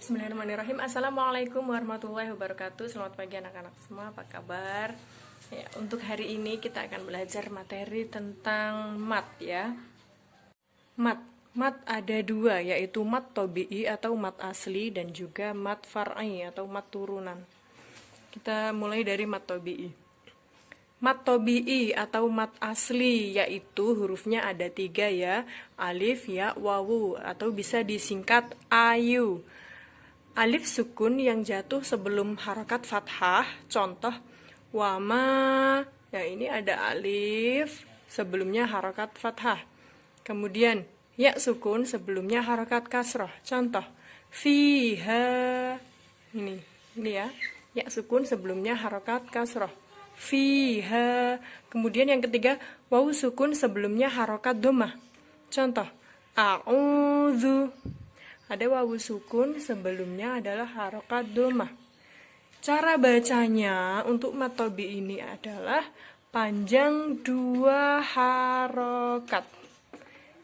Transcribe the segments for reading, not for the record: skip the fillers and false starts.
Bismillahirrahmanirrahim. Assalamualaikum warahmatullahi wabarakatuh. Selamat pagi anak-anak semua, apa kabar? Ya, untuk hari ini kita akan belajar materi tentang mat ya. Mat ada dua, yaitu mat tobi'i atau mat asli dan juga mat far'i atau mat turunan. Kita mulai dari mat tobi'i. Mat tobi'i atau mat asli yaitu hurufnya ada 3 ya, alif, ya, wawu atau bisa disingkat ayu. Alif sukun yang jatuh sebelum harokat fathah, contoh wama. Ya, ini ada alif sebelumnya harokat fathah. Kemudian ya sukun sebelumnya harokat kasroh, contoh fiha. Ini ya, ya sukun sebelumnya harokat kasroh, fiha. Kemudian yang ketiga wawu sukun sebelumnya harokat domah, contoh a'udzu. Ada wawu sukun sebelumnya adalah harokat domah. Cara bacanya untuk mat tobi ini adalah panjang 2 harokat.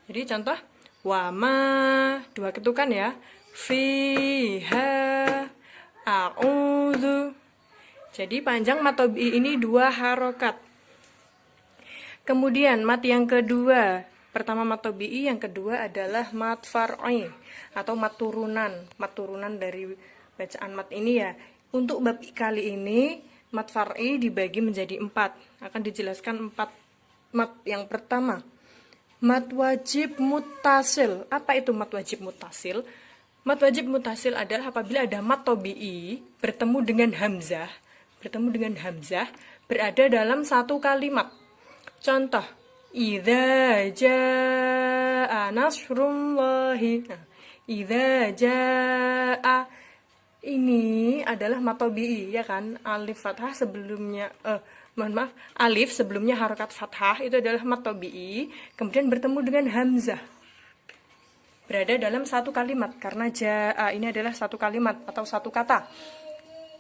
Jadi contoh wama 2 ketukan ya, fiha, a'udzu. Jadi panjang mat tobi ini 2 harokat. Kemudian mat yang kedua, pertama mat tobi'i, yang kedua adalah mat far'i atau mat turunan dari bacaan mat ini ya. Untuk bab kali ini mat far'i dibagi menjadi 4. Akan dijelaskan 4 mat. Yang pertama, mat wajib muttasil. Apa itu mat wajib muttasil? Mat wajib muttasil adalah apabila ada mat tobi'i bertemu dengan hamzah berada dalam satu kalimat. Contoh idza jaa nasrullahi. Nah, idza jaa ini adalah mat tobi'i ya kan? Alif fathah sebelumnya alif sebelumnya harokat fathah itu adalah mat tobi'i, kemudian bertemu dengan hamzah. Berada dalam satu kalimat karena jaa ini adalah satu kalimat atau satu kata.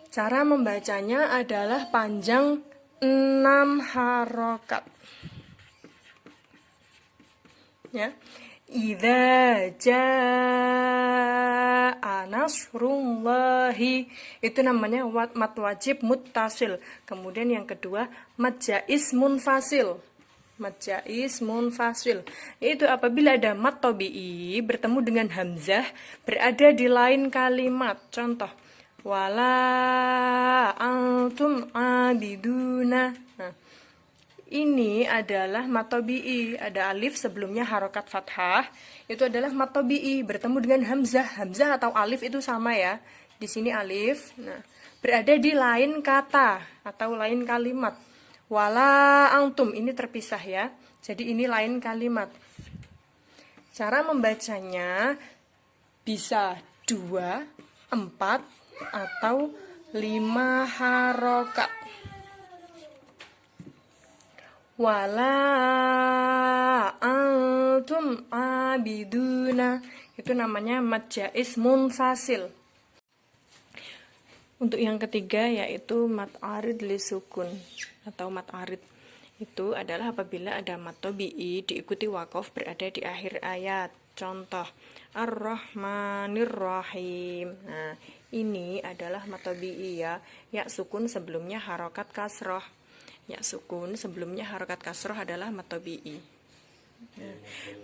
Cara membacanya adalah panjang 6 harokat. Ya. Idza jaa nasrullahi itu namanya mat wajib muttasil. Kemudian yang kedua mat jaiz munfasil. Mat jaiz munfasil itu apabila ada mat tobi'i bertemu dengan hamzah berada di lain kalimat. Contoh wala antum abiduna. Nah, ini adalah mat tobi'i, ada alif sebelumnya harokat fathah, itu adalah mat tobi'i bertemu dengan hamzah. Hamzah atau alif itu sama ya. Di sini alif. Nah, berada di lain kata atau lain kalimat. Wala antum ini terpisah ya. Jadi ini lain kalimat. Cara membacanya bisa 2, 4 atau 5 harokat. Wala antum abiduna itu namanya mat jaiz munfasil. Untuk yang ketiga yaitu mat arid li sukun atau mat arid. Itu adalah apabila ada mat tobi'i diikuti wakof berada di akhir ayat. Contoh Ar-Rahmanir-Rahim. Nah, ini adalah mat tobi'i ya. Ya sukun sebelumnya harokat kasroh. Ya sukun sebelumnya harokat kasroh adalah mat tobi'i. Nah,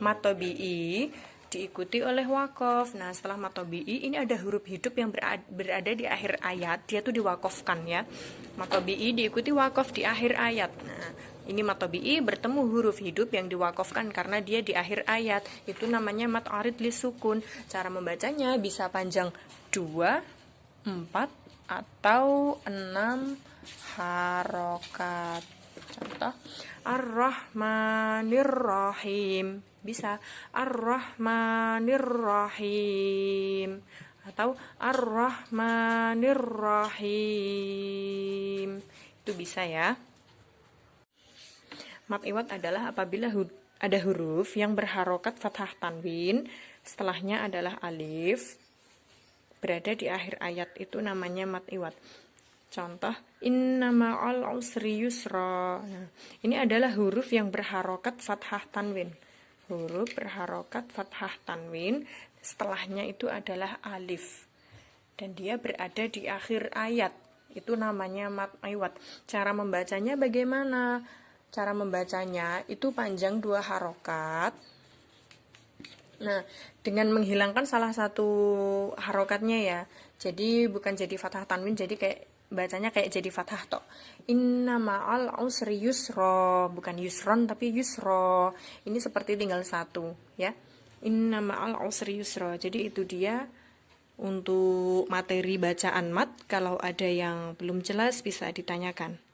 mat tobi'i diikuti oleh wakof. Nah, setelah mat tobi'i ini ada huruf hidup yang berada di akhir ayat, dia tuh diwakofkan ya. Mat tobi'i diikuti wakof di akhir ayat. Nah, ini mat tobi'i bertemu huruf hidup yang diwakofkan karena dia di akhir ayat. Itu namanya mat arid li sukun. Cara membacanya bisa panjang 2, 4 atau 6 harokat. Contoh Ar-Rahmanir-Rahim, bisa Ar-Rahmanir-Rahim atau Ar-Rahmanir-Rahim. Itu bisa ya. Mat iwad adalah apabila ada huruf yang berharokat fathah tanwin, setelahnya adalah alif, berada di akhir ayat, itu namanya mat iwad. Contoh inna ma'al usri yusra. Nah, ini adalah huruf yang berharokat fathah tanwin. Huruf berharokat fathah tanwin, setelahnya itu adalah alif. dan dia berada di akhir ayat. Itu namanya mat iwad. Cara membacanya bagaimana? Cara membacanya itu panjang 2 harokat. Nah, dengan menghilangkan salah satu harokatnya ya. Jadi bukan jadi fathah tanwin, jadi kayak bacanya kayak jadi fathah tok. Inna ma'al usri yusro, bukan yusron tapi yusro. Ini seperti tinggal satu ya. Inna ma'al usri yusro. Jadi itu dia untuk materi bacaan mat. Kalau ada yang belum jelas bisa ditanyakan.